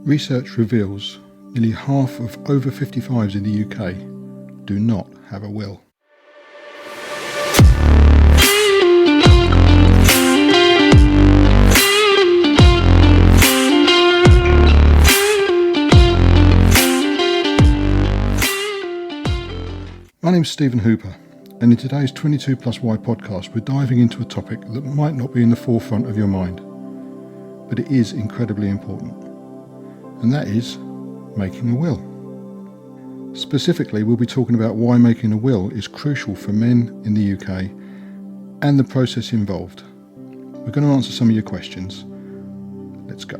Research reveals nearly half of over 55s in the UK do not have a will. My name's Stephen Hooper, and in today's 22 Plus Y podcast we're diving into a topic that might not be in the forefront of your mind, but it is incredibly important, and that is making a will. Specifically, we'll be talking about why making a will is crucial for men in the UK and the process involved. We're going to answer some of your questions. Let's go.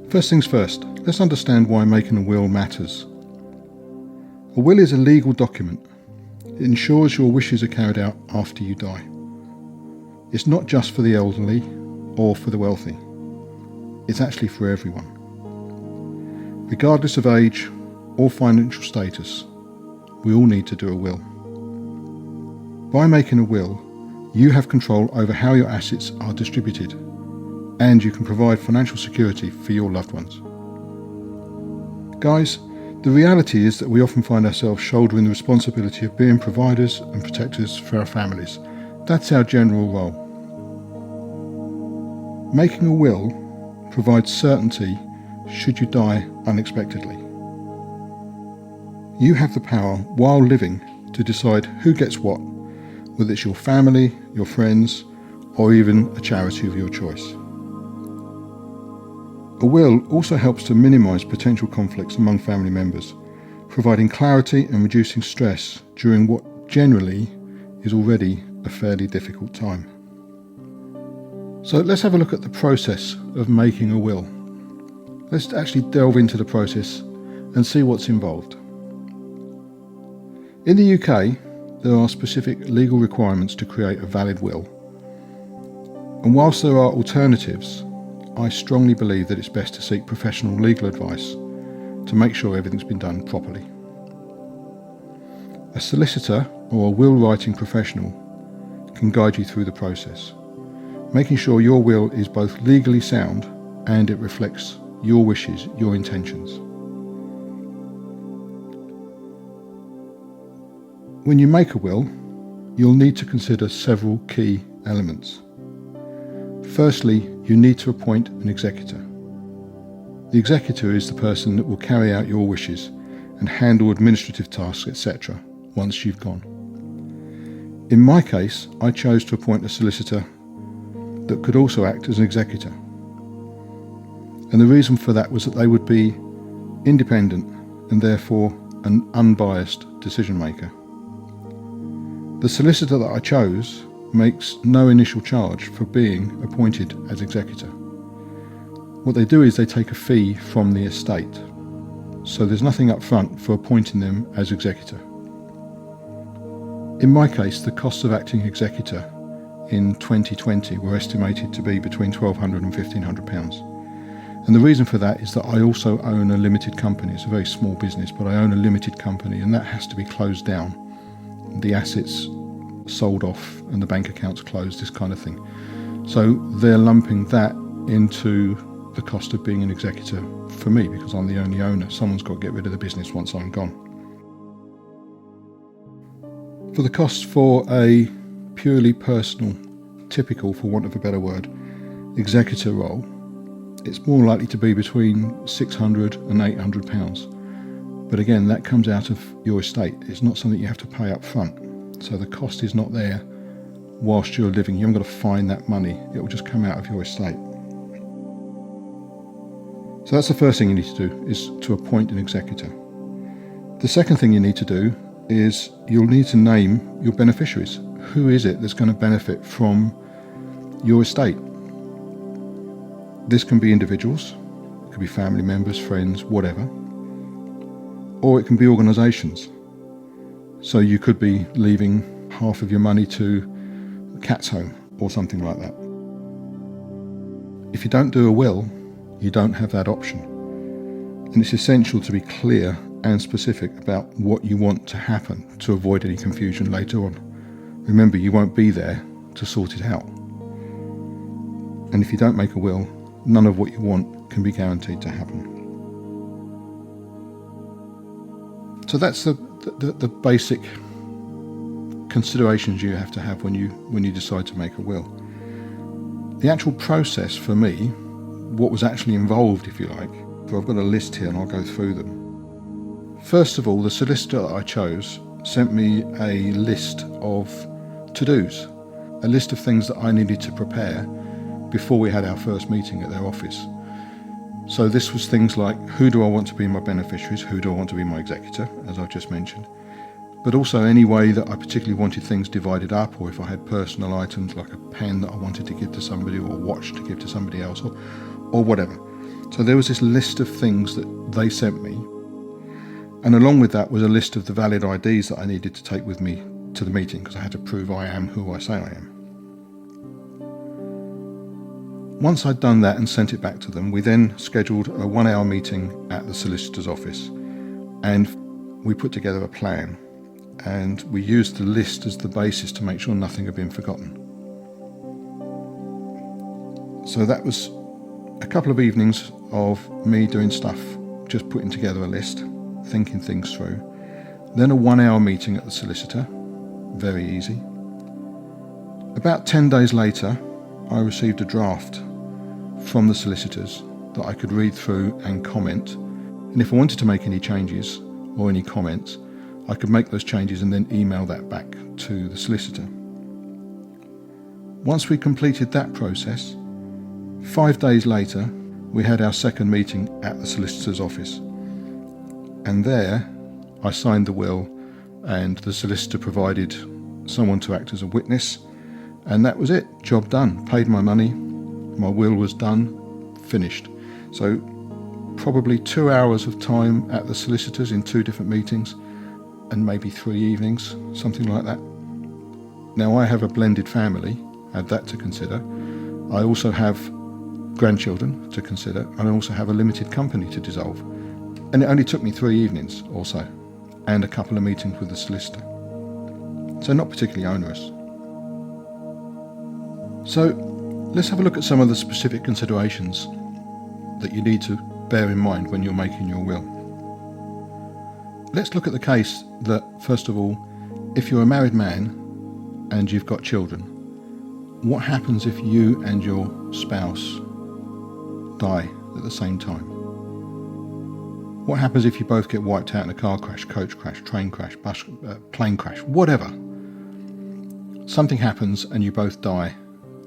First things first, let's understand why making a will matters. A will is a legal document. It ensures your wishes are carried out after you die. It's not just for the elderly or for the wealthy. It's actually for everyone. Regardless of age or financial status, we all need to do a will. By making a will, you have control over how your assets are distributed, and you can provide financial security for your loved ones. Guys, the reality is that we often find ourselves shouldering the responsibility of being providers and protectors for our families. That's our general role. Making a will provides certainty should you die unexpectedly. You have the power while living to decide who gets what, whether it's your family, your friends, or even a charity of your choice. A will also helps to minimise potential conflicts among family members, providing clarity and reducing stress during what generally is already a fairly difficult time. So let's have a look at the process of making a will. Let's actually delve into the process and see what's involved. In the UK, there are specific legal requirements to create a valid will. And whilst there are alternatives, I strongly believe that it's best to seek professional legal advice to make sure everything's been done properly. A solicitor or a will writing professional can guide you through the process, making sure your will is both legally sound and it reflects your wishes, your intentions. When you make a will, you'll need to consider several key elements. Firstly, you need to appoint an executor. The executor is the person that will carry out your wishes and handle administrative tasks, etc. once you've gone. In my case, I chose to appoint a solicitor that could also act as an executor. And the reason for that was that they would be independent and therefore an unbiased decision maker. The solicitor that I chose makes no initial charge for being appointed as executor. What they do is they take a fee from the estate, so there's nothing up front for appointing them as executor. In my case, the costs of acting executor in 2020 were estimated to be between £1,200 and £1,500. And the reason for that is that I also own a limited company. It's a very small business, but I own a limited company, and that has to be closed down. The assets sold off and the bank accounts closed, this kind of thing. So they're lumping that into the cost of being an executor for me because I'm the only owner. Someone's got to get rid of the business once I'm gone. For the cost for a purely personal, typical, for want of a better word, executor role, it's more likely to be between £600 and £800. But again, that comes out of your estate. It's not something you have to pay up front. So the cost is not there whilst you're living. You haven't got to find that money. It will just come out of your estate. So that's the first thing you need to do, is to appoint an executor. The second thing you need to do is you'll need to name your beneficiaries. Who is it that's going to benefit from your estate? This can be individuals, it could be family members, friends, whatever. Or it can be organisations. So you could be leaving half of your money to a cat's home or something like that. If you don't do a will, you don't have that option. And it's essential to be clear and specific about what you want to happen to avoid any confusion later on. Remember, you won't be there to sort it out. And if you don't make a will, none of what you want can be guaranteed to happen. So that's the basic considerations you have to have when you decide to make a will. The actual process for me, what was actually involved, if you like, so I've got a list here and I'll go through them. First of all, the solicitor that I chose sent me a list of to-dos, a list of things that I needed to prepare before we had our first meeting at their office. So this was things like, who do I want to be my beneficiaries, who do I want to be my executor, as I've just mentioned, but also any way that I particularly wanted things divided up, or if I had personal items like a pen that I wanted to give to somebody, or a watch to give to somebody else, or whatever. So there was this list of things that they sent me, and along with that was a list of the valid IDs that I needed to take with me to the meeting, because I had to prove I am who I say I am. Once I'd done that and sent it back to them, we then scheduled a 1-hour meeting at the solicitor's office, and we put together a plan, and we used the list as the basis to make sure nothing had been forgotten. So that was a couple of evenings of me doing stuff, just putting together a list, thinking things through. Then a 1-hour meeting at the solicitor, very easy. About 10 days later, I received a draft from the solicitors that I could read through and comment. And if I wanted to make any changes or any comments, I could make those changes and then email that back to the solicitor. Once we completed that process, 5 days later, we had our second meeting at the solicitor's office. And there, I signed the will, and the solicitor provided someone to act as a witness, and that was it. Job done. Paid my money, my will was done, finished. So probably 2 hours of time at the solicitors in 2 different meetings, and maybe 3 evenings, something like that. Now I have a blended family, add that to consider. I also have grandchildren to consider, and I also have a limited company to dissolve. And it only took me 3 evenings or so, and a couple of meetings with the solicitor. So not particularly onerous. So let's have a look at some of the specific considerations that you need to bear in mind when you're making your will. Let's look at the case that, first of all, if you're a married man and you've got children, what happens if you and your spouse die at the same time? What happens if you both get wiped out in a car crash, coach crash, train crash, plane crash, whatever? Something happens and you both die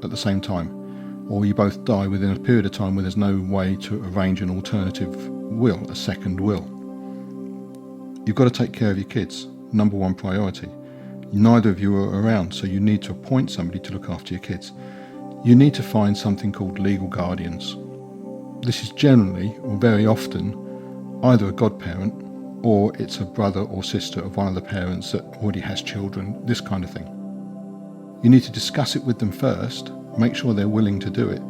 at the same time, or you both die within a period of time where there's no way to arrange an alternative will, a second will. You've got to take care of your kids, number one priority. Neither of you are around, so you need to appoint somebody to look after your kids. You need to find something called legal guardians. This is generally, or very often, either a godparent, or it's a brother or sister of one of the parents that already has children, this kind of thing. You need to discuss it with them first, make sure they're willing to do it,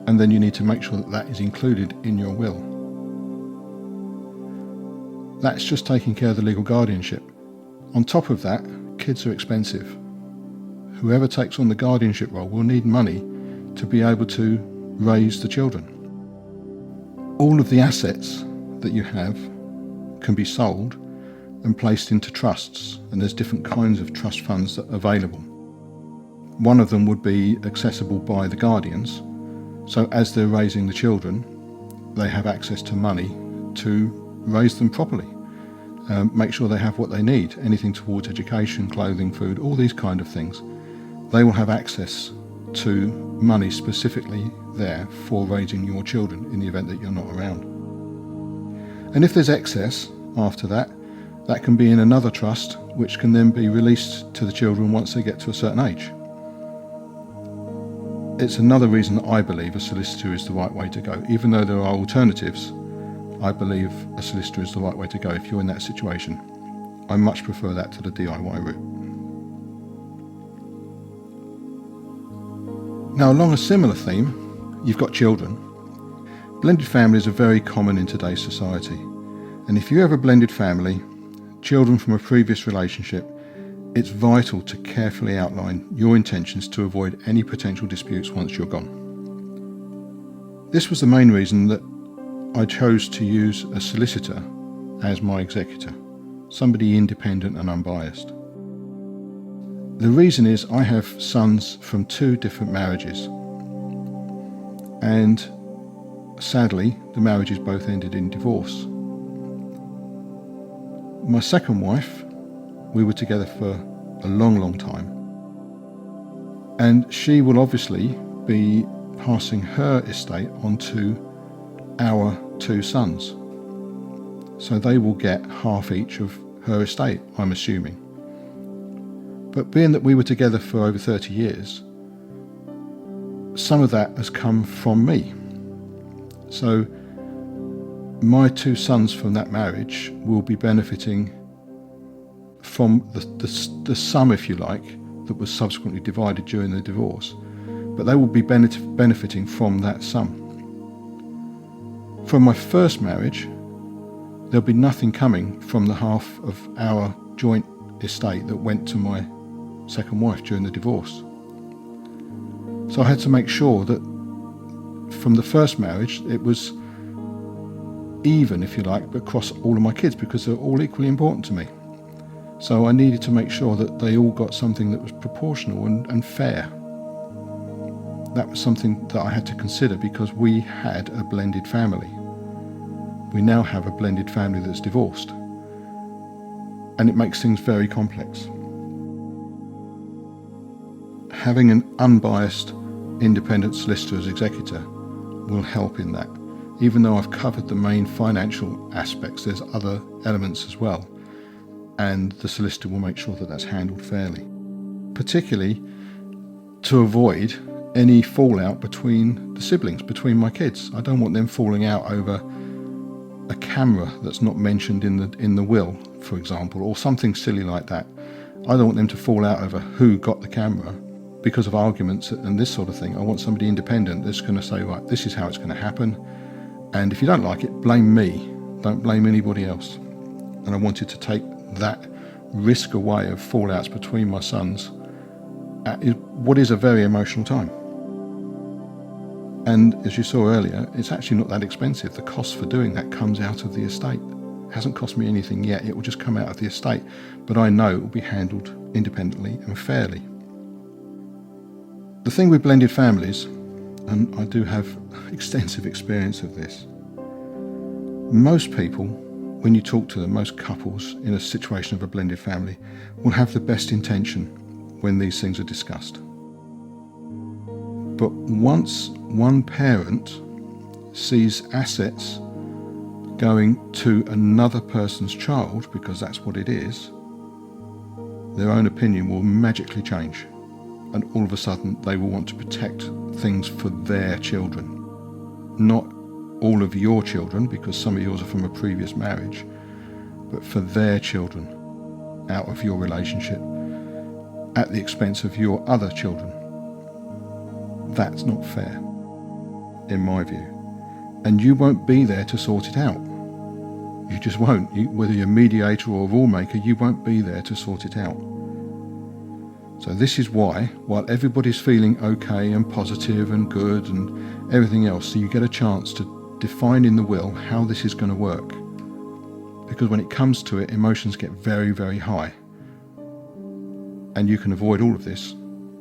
and then you need to make sure that that is included in your will. That's just taking care of the legal guardianship. On top of that, kids are expensive. Whoever takes on the guardianship role will need money to be able to raise the children. All of the assets that you have can be sold and placed into trusts, and there's different kinds of trust funds that are available. One of them would be accessible by the guardians, so as they're raising the children, they have access to money to raise them properly, make sure they have what they need, anything towards education, clothing, food, all these kind of things. They will have access to money specifically there for raising your children in the event that you're not around. And if there's excess after that, that can be in another trust, which can then be released to the children once they get to a certain age. It's another reason that I believe a solicitor is the right way to go. Even though there are alternatives, I believe a solicitor is the right way to go if you're in that situation. I much prefer that to the DIY route. Now, along a similar theme, you've got children. Blended families are very common in today's society. And if you have a blended family, children from a previous relationship, it's vital to carefully outline your intentions to avoid any potential disputes once you're gone. This was the main reason that I chose to use a solicitor as my executor, somebody independent and unbiased. The reason is I have sons from 2 different marriages, and sadly the marriages both ended in divorce. My second wife, we were together for a long time, and she will obviously be passing her estate on to our 2 sons. So they will get half each of her estate, I'm assuming. But being that we were together for over 30 years, some of that has come from me. So my 2 sons from that marriage will be benefiting from the sum, if you like, that was subsequently divided during the divorce. But they will be benefiting from that sum. From my first marriage, there'll be nothing coming from the half of our joint estate that went to my second wife during the divorce. So I had to make sure that from the first marriage it was even, if you like, across all of my kids, because they're all equally important to me. So I needed to make sure that they all got something that was proportional and fair. That was something that I had to consider because we had a blended family. We now have a blended family that's divorced, and it makes things very complex. Having an unbiased, independent solicitor as executor will help in that. Even though I've covered the main financial aspects, there's other elements as well, and the solicitor will make sure that that's handled fairly, particularly to avoid any fallout between the siblings, between my kids. I don't want them falling out over a camera that's not mentioned in the will, for example, or something silly like that. I don't want them to fall out over who got the camera because of arguments and this sort of thing. I want somebody independent that's going to say, right, this is how it's going to happen, and if you don't like it, blame me, don't blame anybody else. And I wanted to take that risk away of fallouts between my sons at what is a very emotional time. And as you saw earlier, it's actually not that expensive. The cost for doing that comes out of the estate. It hasn't cost me anything yet. It will just come out of the estate. But I know it will be handled independently and fairly. The thing with blended families, and I do have extensive experience of this, most people, when you talk to them, most couples in a situation of a blended family, will have the best intention when these things are discussed. But once one parent sees assets going to another person's child, because that's what it is, their own opinion will magically change. And all of a sudden they will want to protect things for their children. Not all of your children, because some of yours are from a previous marriage, but for their children out of your relationship at the expense of your other children. That's not fair, in my view. And you won't be there to sort it out. You just won't. Whether you're a mediator or a rule maker, you won't be there to sort it out. So this is why, while everybody's feeling okay and positive and good and everything else, so you get a chance to define in the will how this is going to work. Because when it comes to it, emotions get very, very high. And you can avoid all of this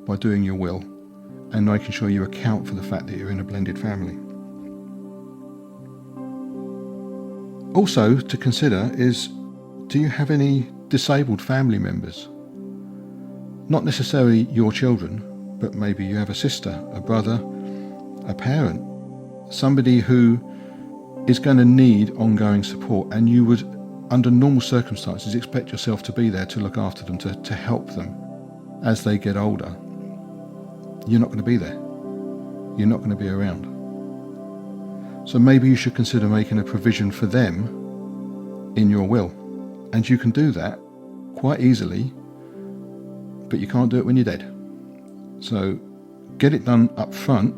by doing your will and making sure you account for the fact that you're in a blended family. Also to consider is, do you have any disabled family members? Not necessarily your children, but maybe you have a sister, a brother, a parent, somebody who is going to need ongoing support, and you would, under normal circumstances, expect yourself to be there to look after them, to help them as they get older. You're not going to be there. You're not going to be around. So maybe you should consider making a provision for them in your will. And you can do that quite easily, but you can't do it when you're dead. So get it done up front,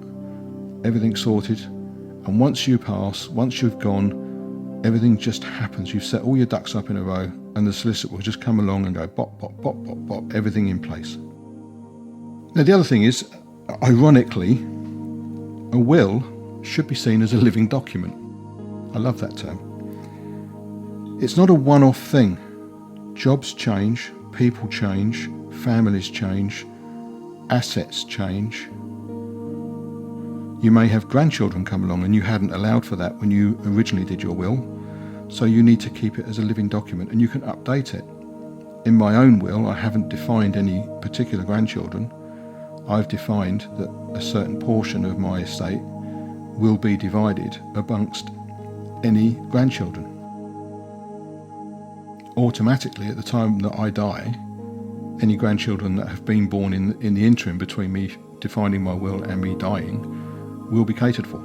everything's sorted, and once you pass, once you've gone, everything just happens. You've set all your ducks up in a row, and the solicitor will just come along and go bop, bop, bop, bop, bop, everything in place. Now the other thing is, ironically, a will should be seen as a living document. I love that term. It's not a one-off thing. Jobs change, people change, families change, assets change. You may have grandchildren come along and you hadn't allowed for that when you originally did your will, so you need to keep it as a living document, and you can update it. In my own will, I haven't defined any particular grandchildren. I've defined that a certain portion of my estate will be divided amongst any grandchildren. Automatically, at the time that I die, any grandchildren that have been born in the interim between me defining my will and me dying will be catered for.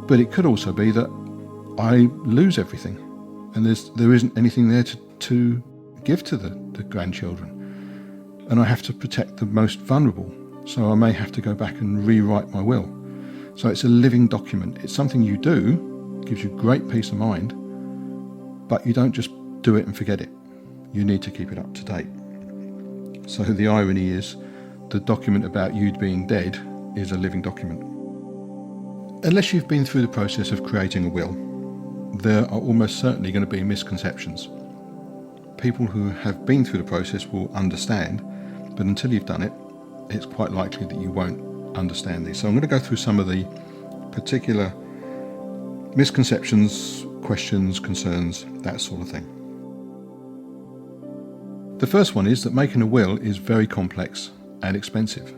But it could also be that I lose everything and there isn't anything there to give to the grandchildren, and I have to protect the most vulnerable, so I may have to go back and rewrite my will. So it's a living document. It's something you do, gives you great peace of mind, but you don't just do it and forget it. You need to keep it up to date. So the irony is, the document about you being dead is a living document. Unless you've been through the process of creating a will, there are almost certainly going to be misconceptions. People who have been through the process will understand, but until you've done it, it's quite likely that you won't understand these. So I'm going to go through some of the particular misconceptions, questions, concerns, that sort of thing. The first one is that making a will is very complex and expensive.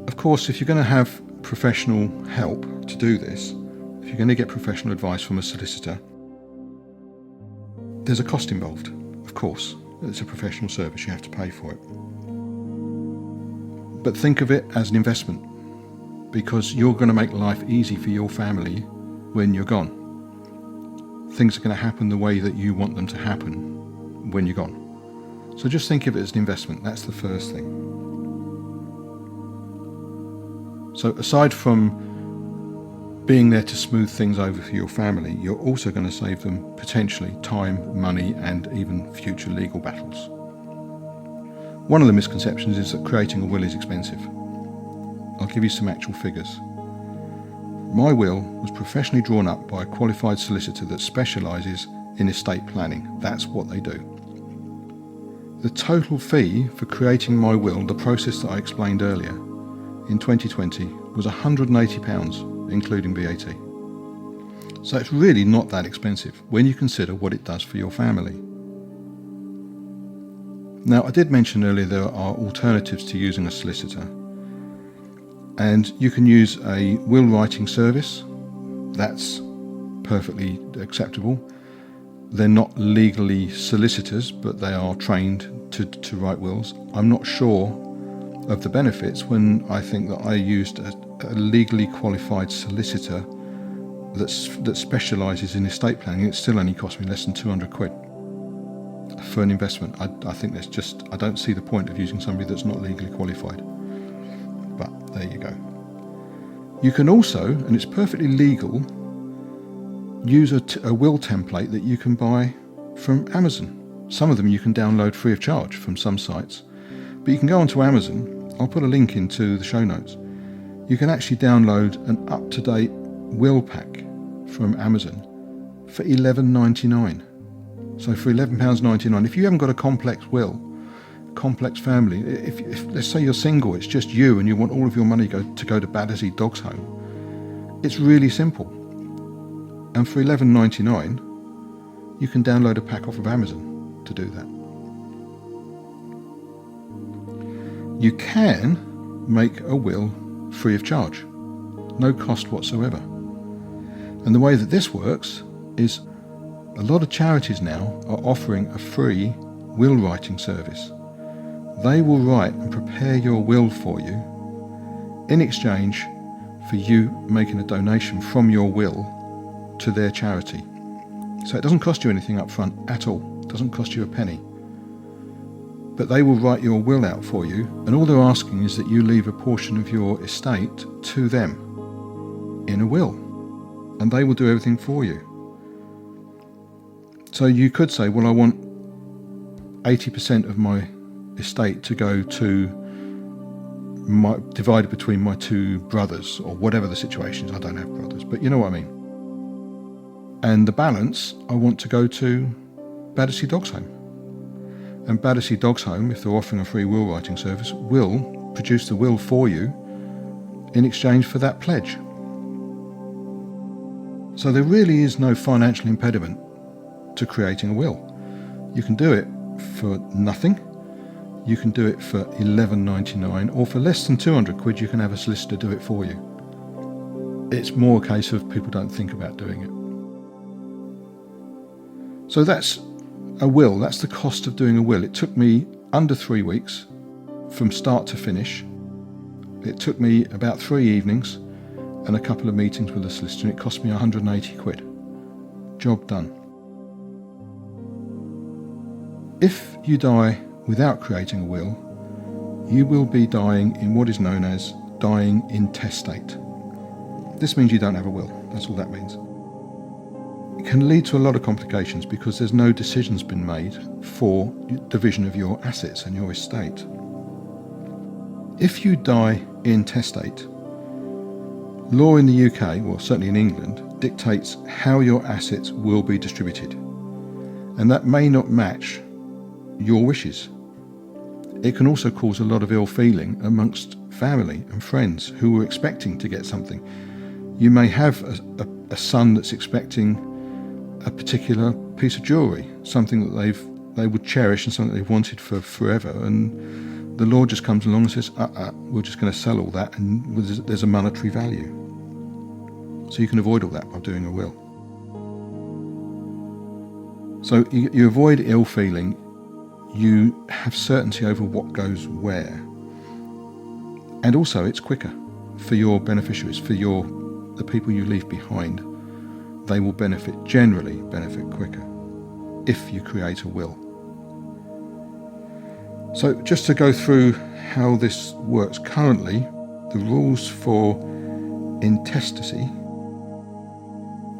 Of course, if you're going to have professional help to do this, if you're going to get professional advice from a solicitor, there's a cost involved, of course. It's a professional service, you have to pay for it. But think of it as an investment, because you're going to make life easy for your family when you're gone. Things are going to happen the way that you want them to happen when you're gone. So just think of it as an investment. That's the first thing. So aside from being there to smooth things over for your family, you're also going to save them potentially time, money, and even future legal battles. One of the misconceptions is that creating a will is expensive. I'll give you some actual figures. My will was professionally drawn up by a qualified solicitor that specialises in estate planning. That's what they do. The total fee for creating my will, the process that I explained earlier, in 2020 was £180, including VAT. So it's really not that expensive when you consider what it does for your family. Now, I did mention earlier there are alternatives to using a solicitor, and you can use a will writing service. That's perfectly acceptable. They're not legally solicitors, but they are trained to write wills. I'm not sure of the benefits when I think that I used a legally qualified solicitor that specialises in estate planning. It still only cost me less than £200 for an investment. I think that's just, I don't see the point of using somebody that's not legally qualified. But there you go. You can also, and it's perfectly legal, use a will template that you can buy from Amazon. Some of them you can download free of charge from some sites, but you can go onto Amazon. I'll put a link into the show notes. You can actually download an up-to-date will pack from Amazon for £11.99. So for £11.99, if you haven't got a complex will, complex family, if let's say you're single, it's just you and you want all of your money to go to Battersea Dogs Home, it's really simple. And for £11.99, you can download a pack off of Amazon to do that. You can make a will free of charge, no cost whatsoever. And the way that this works is a lot of charities now are offering a free will writing service. They will write and prepare your will for you in exchange for you making a donation from your will to their charity. So it doesn't cost you anything up front at all. It doesn't cost you a penny. But they will write your will out for you, and all they're asking is that you leave a portion of your estate to them in a will, and they will do everything for you. So you could say, well, I want 80% of my estate to go to divided between my two brothers, or whatever the situation is. I don't have brothers, but you know what I mean. And the balance I want to go to Battersea Dogs Home. And Battersea Dogs Home, if they're offering a free will writing service, will produce the will for you in exchange for that pledge. So there really is no financial impediment to creating a will. You can do it for nothing. You can do it for £11.99, or for less than 200 quid you can have a solicitor do it for you. It's more a case of people don't think about doing it. So that's a will. That's the cost of doing a will. It took me under 3 weeks from start to finish. It took me about 3 evenings and a couple of meetings with a solicitor, and it cost me 180 quid. Job done. If you die without creating a will, you will be dying in what is known as dying intestate. This means you don't have a will. That's all that means. It can lead to a lot of complications because there's no decisions been made for division of your assets and your estate. If you die intestate, law in the UK, well certainly in England, dictates how your assets will be distributed, and that may not match your wishes. It can also cause a lot of ill feeling amongst family and friends who were expecting to get something. You may have a son that's expecting a particular piece of jewellery, something that they would cherish and something they've wanted for forever, and the law just comes along and says, we're just going to sell all that, and there's a monetary value. So you can avoid all that by doing a will. So you avoid ill feeling. You have certainty over what goes where, and also it's quicker for your beneficiaries, for the people you leave behind. They will generally benefit quicker if you create a will. So just to go through how this works currently, the rules for intestacy,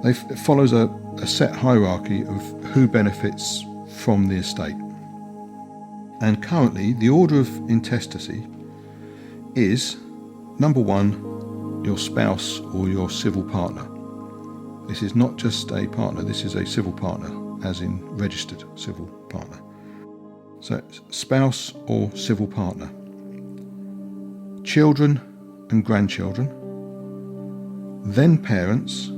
it follows a set hierarchy of who benefits from the estate. And currently, the order of intestacy is, number 1, your spouse or your civil partner. This is not just a partner, this is a civil partner, as in registered civil partner. So, spouse or civil partner. Children and grandchildren, then parents,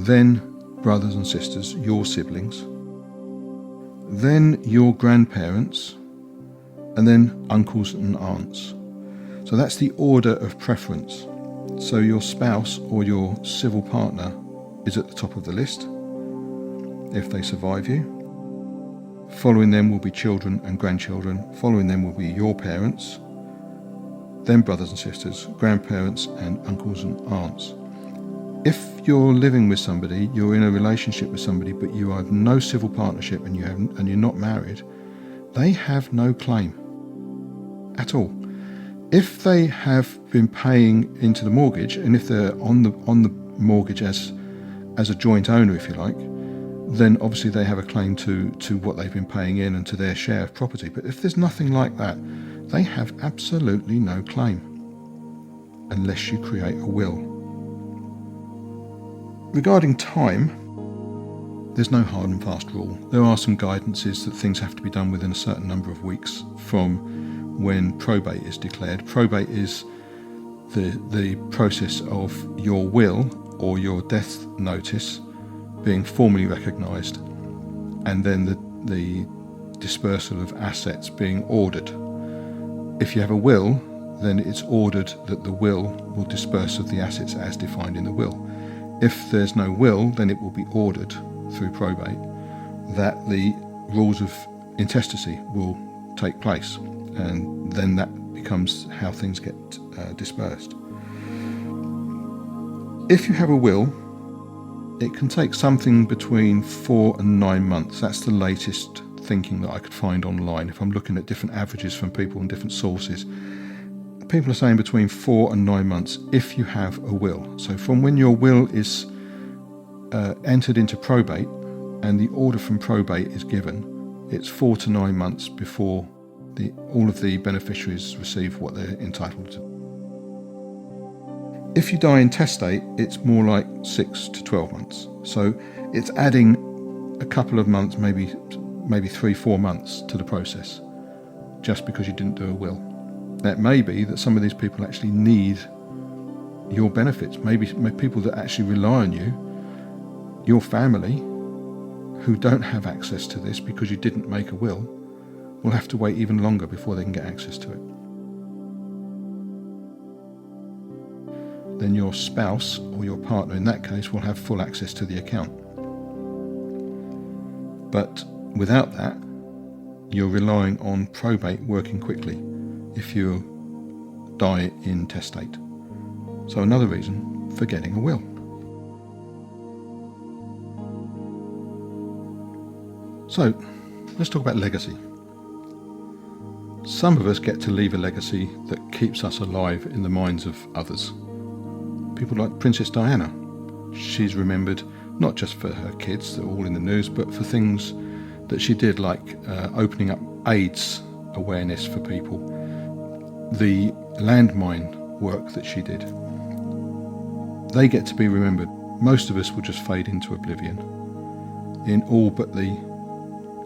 then brothers and sisters, your siblings, then your grandparents, and then uncles and aunts. So that's the order of preference. So your spouse or your civil partner is at the top of the list if they survive you. Following them will be children and grandchildren. Following them will be your parents, then brothers and sisters, grandparents and uncles and aunts. If you're living with somebody, you're in a relationship with somebody, but you have no civil partnership and you're not married, they have no claim at all. If they have been paying into the mortgage, and if they're on the mortgage as a joint owner, if you like, then obviously they have a claim to what they've been paying in and to their share of property. But if there's nothing like that, they have absolutely no claim unless you create a will. Regarding time, there's no hard and fast rule. There are some guidances that things have to be done within a certain number of weeks from when probate is declared. Probate is the process of your will or your death notice being formally recognised, and then the dispersal of assets being ordered. If you have a will, then it's ordered that the will disperse of the assets as defined in the will. If there's no will, then it will be ordered through probate that the rules of intestacy will take place, and then that becomes how things get dispersed. If you have a will, it can take something between 4 and 9 months. That's the latest thinking that I could find online. If I'm looking at different averages from people and different sources, people are saying between 4 and 9 months if you have a will. So from when your will is entered into probate and the order from probate is given, it's 4 to 9 months before all of the beneficiaries receive what they're entitled to. If you die intestate, it's more like 6 to 12 months. So it's adding a couple of months, maybe 3-4 months to the process, just because you didn't do a will. Now, it may be that some of these people actually need your benefits. Maybe people that actually rely on you, your family, who don't have access to this because you didn't make a will have to wait even longer before they can get access to it. Then your spouse, or your partner in that case, will have full access to the account. But without that, you're relying on probate working quickly if you die intestate. So another reason for getting a will. So let's talk about legacy. Some of us get to leave a legacy that keeps us alive in the minds of others. People like Princess Diana. She's remembered not just for her kids, they're all in the news, but for things that she did, like opening up AIDS awareness for people, the landmine work that she did. They get to be remembered. Most of us will just fade into oblivion in all but the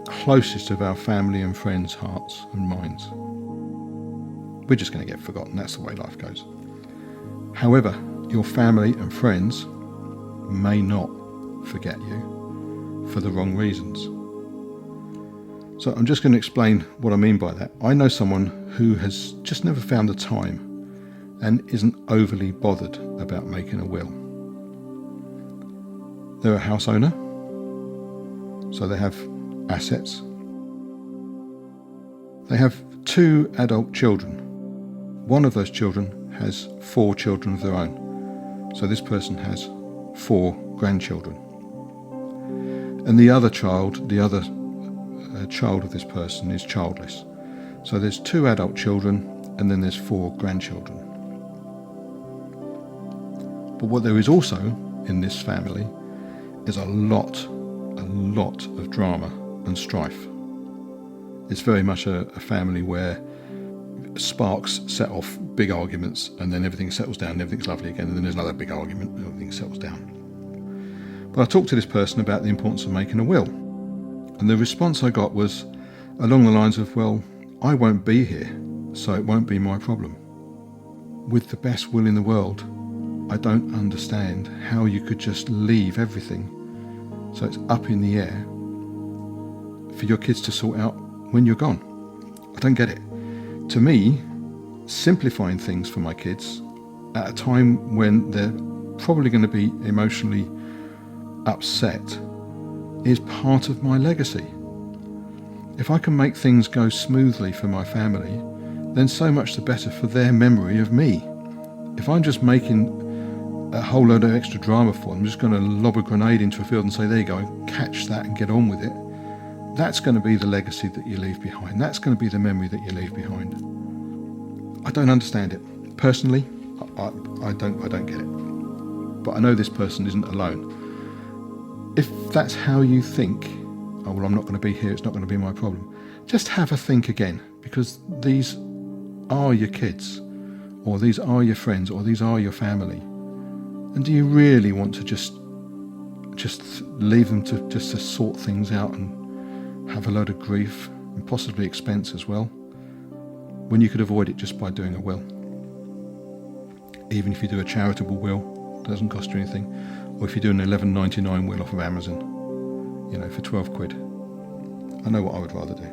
closest of our family and friends' hearts and minds. We're just going to get forgotten. That's the way life goes. However, your family and friends may not forget you for the wrong reasons. So I'm just going to explain what I mean by that. I know someone who has just never found the time and isn't overly bothered about making a will. They're a house owner, so they have assets. They have 2 adult children. One of those children has 4 children of their own. So this person has 4 grandchildren. And the other child of this person is childless. So there's 2 adult children and then there's 4 grandchildren. But what there is also in this family is a lot of drama and strife. It's very much a family where sparks set off big arguments and then everything settles down and everything's lovely again, and then there's another big argument and everything settles down. But I talked to this person about the importance of making a will, and the response I got was along the lines of, well, I won't be here, so it won't be my problem. With the best will in the world, I don't understand how you could just leave everything so it's up in the air for your kids to sort out when you're gone. I don't get it. To me, simplifying things for my kids at a time when they're probably going to be emotionally upset is part of my legacy. If I can make things go smoothly for my family, then so much the better for their memory of me. If I'm just making a whole load of extra drama for them, I'm just going to lob a grenade into a field and say, there you go, catch that and get on with it, that's going to be the legacy that you leave behind. That's going to be the memory that you leave behind. I don't understand it. Personally, I don't get it. But I know this person isn't alone. If that's how you think, oh, well, I'm not going to be here, it's not going to be my problem, just have a think again, because these are your kids, or these are your friends, or these are your family. And do you really want to just leave them to sort things out and have a load of grief and possibly expense as well, when you could avoid it just by doing a will? Even if you do a charitable will, it doesn't cost you anything. Or if you do an $11.99 will off of Amazon, for 12 quid. I know what I would rather do.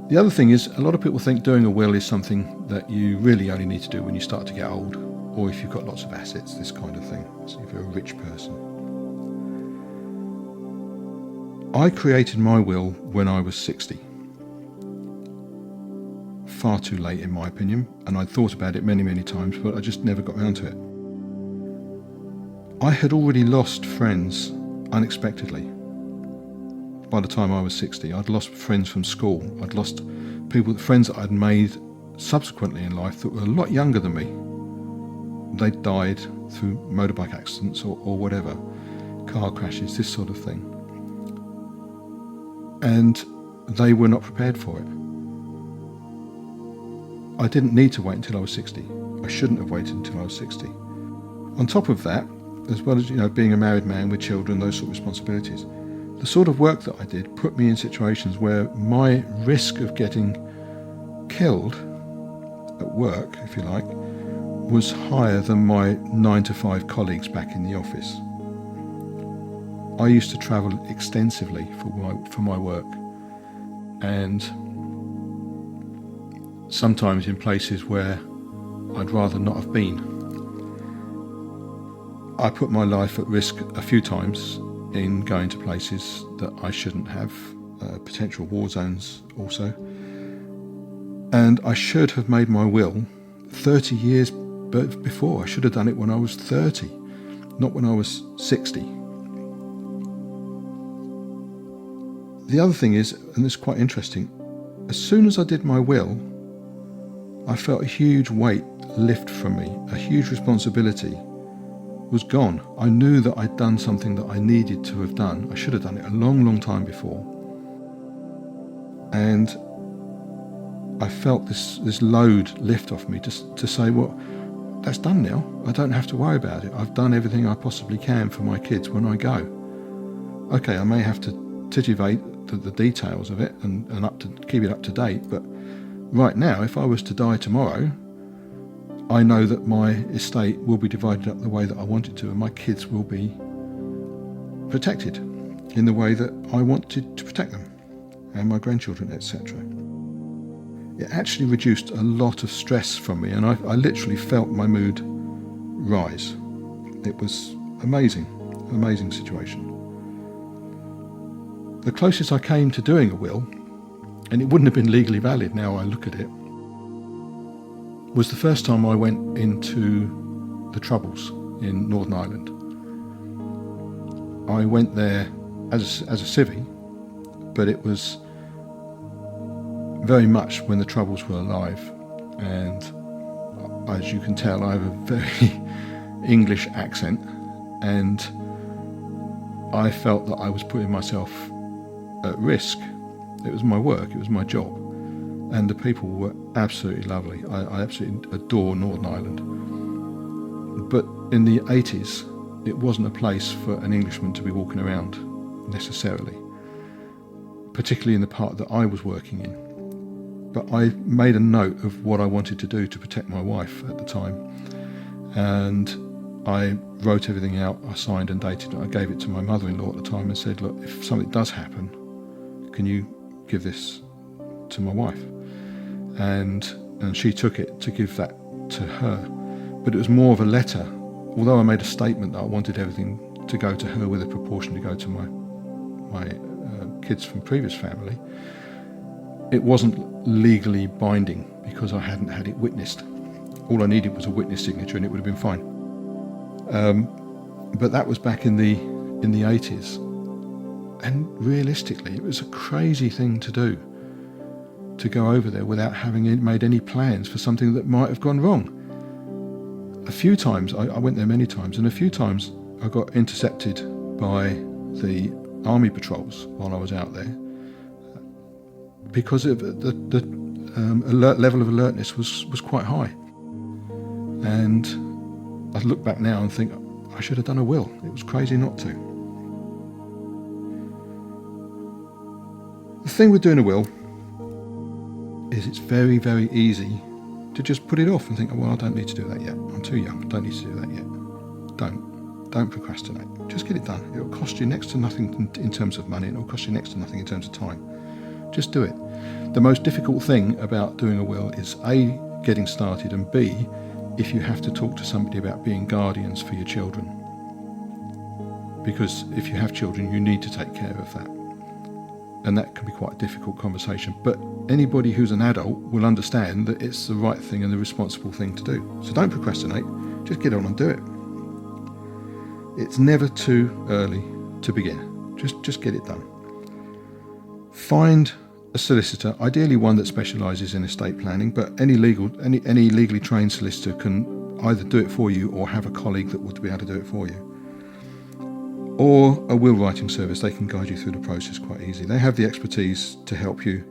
The other thing is, a lot of people think doing a will is something that you really only need to do when you start to get old, or if you've got lots of assets, this kind of thing. So if you're a rich person. I created my will when I was 60. Far too late in my opinion, and I'd thought about it many, many times, but I just never got around to it. I had already lost friends unexpectedly. By the time I was 60, I'd lost friends from school. I'd lost friends that I'd made subsequently in life that were a lot younger than me. They died through motorbike accidents or whatever, car crashes, this sort of thing. And they were not prepared for it. I didn't need to wait until I was 60. I shouldn't have waited until I was 60. On top of that, as well as being a married man with children, those sort of responsibilities, the sort of work that I did put me in situations where my risk of getting killed at work, if you like, was higher than my 9-to-5 colleagues back in the office. I used to travel extensively for my work, and sometimes in places where I'd rather not have been. I put my life at risk a few times in going to places that I shouldn't have, potential war zones also. And I should have made my will 30 years before. I should have done it when I was 30, not when I was 60. The other thing is, and this is quite interesting, as soon as I did my will, I felt a huge weight lift from me, a huge responsibility was gone. I knew that I'd done something that I needed to have done. I should have done it a long, long time before. And I felt this load lift off me to say, well, that's done now. I don't have to worry about it. I've done everything I possibly can for my kids when I go. Okay, I may have to titivate the details of it and keep it up to date, but right now, if I was to die tomorrow, I know that my estate will be divided up the way that I want it to, and my kids will be protected in the way that I wanted to protect them, and my grandchildren, etc. It actually reduced a lot of stress from me, and I literally felt my mood rise. It was amazing, an amazing situation. The closest I came to doing a will, and it wouldn't have been legally valid now I look at it, was the first time I went into the Troubles in Northern Ireland. I went there as a civvy, but it was very much when the Troubles were alive, and as you can tell, I have a very English accent, and I felt that I was putting myself at risk. It was my work, it was my job, and the people were absolutely lovely. I absolutely adore Northern Ireland. But in the 80s, it wasn't a place for an Englishman to be walking around necessarily, particularly in the part that I was working in. But I made a note of what I wanted to do to protect my wife at the time, and I wrote everything out, I signed and dated it. I gave it to my mother-in-law at the time and said, look, if something does happen, can you give this to my wife? And she took it to give that to her. But it was more of a letter. Although I made a statement that I wanted everything to go to her with a proportion to go to my kids from previous family, it wasn't legally binding because I hadn't had it witnessed. All I needed was a witness signature and it would have been fine. But that was back in the 80s. And realistically, it was a crazy thing to do, to go over there without having made any plans for something that might have gone wrong. A few times, I went there many times, and a few times I got intercepted by the army patrols while I was out there because of the level of alertness was quite high. And I look back now and think, I should have done a will. It was crazy not to. The thing with doing a will is it's very, very easy to just put it off and think, oh, well, I don't need to do that yet. I'm too young. I don't need to do that yet. Don't procrastinate. Just get it done. It'll cost you next to nothing in terms of money. It'll cost you next to nothing in terms of time. Just do it. The most difficult thing about doing a will is A, getting started, and B, if you have to talk to somebody about being guardians for your children. Because if you have children, you need to take care of that. And that can be quite a difficult conversation. But anybody who's an adult will understand that it's the right thing and the responsible thing to do. So don't procrastinate, just get on and do it. It's never too early to begin. Just get it done. Find a solicitor, ideally one that specialises in estate planning, but any legally trained solicitor can either do it for you or have a colleague that would be able to do it for you. or a will writing service. They can guide you through the process quite easily. They have the expertise to help you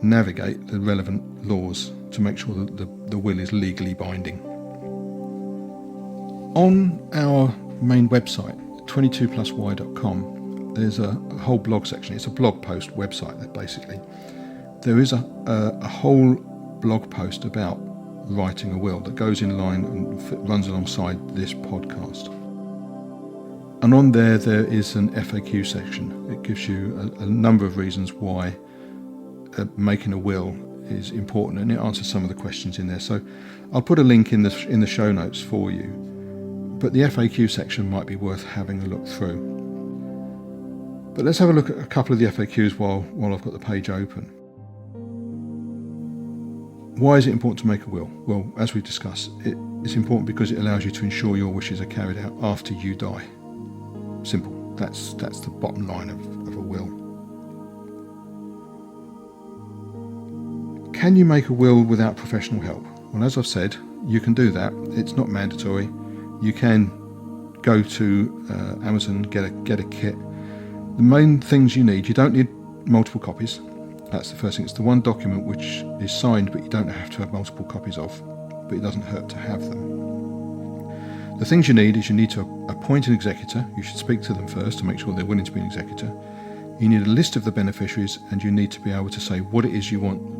navigate the relevant laws to make sure that the will is legally binding. On our main website, 22plusy.com, there's a whole blog section. It's a blog post website, basically. There is a whole blog post about writing a will that goes in line and runs alongside this podcast. And on there is an FAQ section. It gives you a number of reasons why making a will is important, and it answers some of the questions in there. So I'll put a link in the show notes for you. But the FAQ section might be worth having a look through. But let's have a look at a couple of the FAQs while I've got the page open. Why is it important to make a will? Well, as we discussed, it's important because it allows you to ensure your wishes are carried out after you die. Simple. That's the bottom line of a will. Can you make a will without professional help? Well, as I've said, you can do that. It's not mandatory. You can go to Amazon, get a kit. The main things you don't need multiple copies. That's the first thing. It's the one document which is signed, but you don't have to have multiple copies of, but it doesn't hurt to have them. The things you need is you need to appoint an executor. You should speak to them first to make sure they're willing to be an executor. You need a list of the beneficiaries, and you need to be able to say what it is you want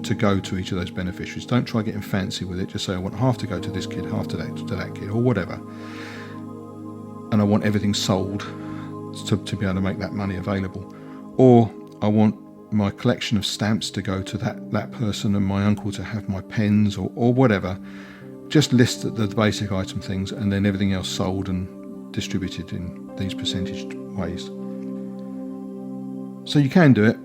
to go to each of those beneficiaries. Don't try getting fancy with it. Just say, I want half to go to this kid, half to that kid, or whatever. And I want everything sold to be able to make that money available. Or I want my collection of stamps to go to that person, and my uncle to have my pens, or whatever. Just list the basic item things, and then everything else sold and distributed in these percentaged ways. So you can do it.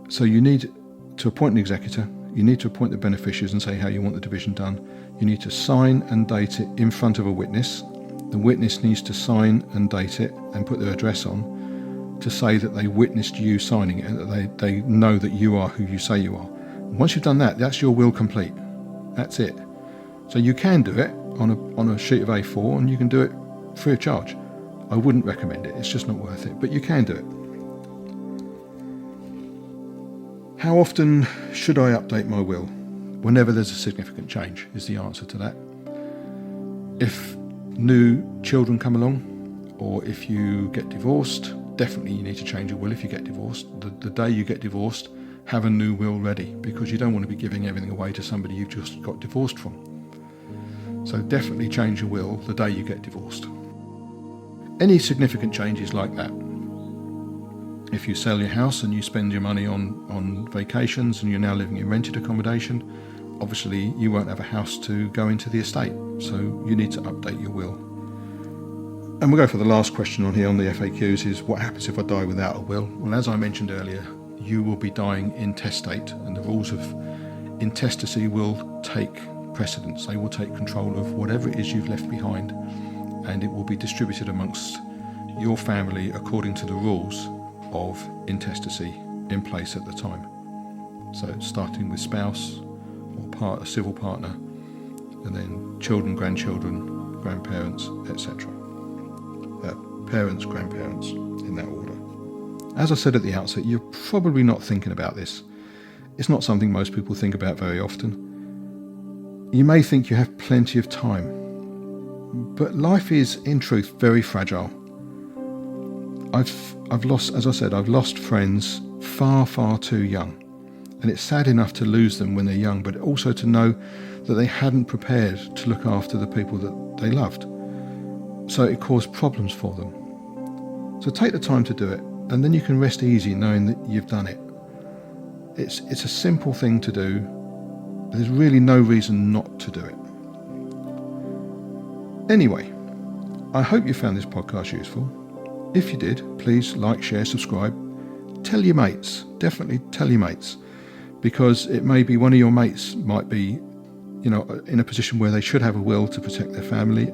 So you need to appoint an executor. You need to appoint the beneficiaries and say how you want the division done. You need to sign and date it in front of a witness. The witness needs to sign and date it and put their address on to say that they witnessed you signing it, and that they know that you are who you say you are. Once you've done that, that's your will complete. That's it. So you can do it on a sheet of A4, and you can do it free of charge. I wouldn't recommend it. It's just not worth it, but you can do it. How often should I update my will? Whenever there's a significant change is the answer to that. If new children come along, or if you get divorced, definitely you need to change your will if you get divorced. The day you get divorced, have a new will ready, because you don't want to be giving everything away to somebody you've just got divorced from. So definitely change your will the day you get divorced. Any significant changes like that. If you sell your house and you spend your money on vacations and you're now living in rented accommodation, obviously you won't have a house to go into the estate, so you need to update your will. And we'll go for the last question on here on the FAQs is, what happens if I die without a will? Well, as I mentioned earlier, you will be dying intestate, and the rules of intestacy will take precedence. They will take control of whatever it is you've left behind, and it will be distributed amongst your family according to the rules of intestacy in place at the time. So starting with spouse or a civil partner, and then children, grandchildren, grandparents, etc. Parents, grandparents, in that order. As I said at the outset, you're probably not thinking about this. It's not something most people think about very often. You may think you have plenty of time, but life is, in truth, very fragile. I've lost friends far, far too young, and it's sad enough to lose them when they're young, but also to know that they hadn't prepared to look after the people that they loved. So it caused problems for them. So take the time to do it, and then you can rest easy knowing that you've done it. It's a simple thing to do. There's really no reason not to do it. Anyway, I hope you found this podcast useful. If you did, please like, share, subscribe. Tell your mates. Definitely tell your mates, because it may be one of your mates might be, in a position where they should have a will to protect their family.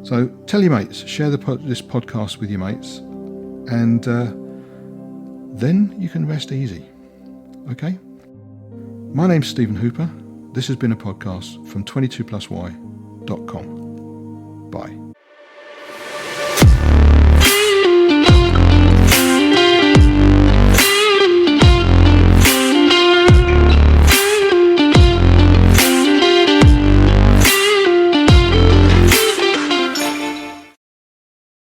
So tell your mates, share this podcast with your mates, and then you can rest easy. Okay? My name's Stephen Hooper. This has been a podcast from 22plusy.com. Bye.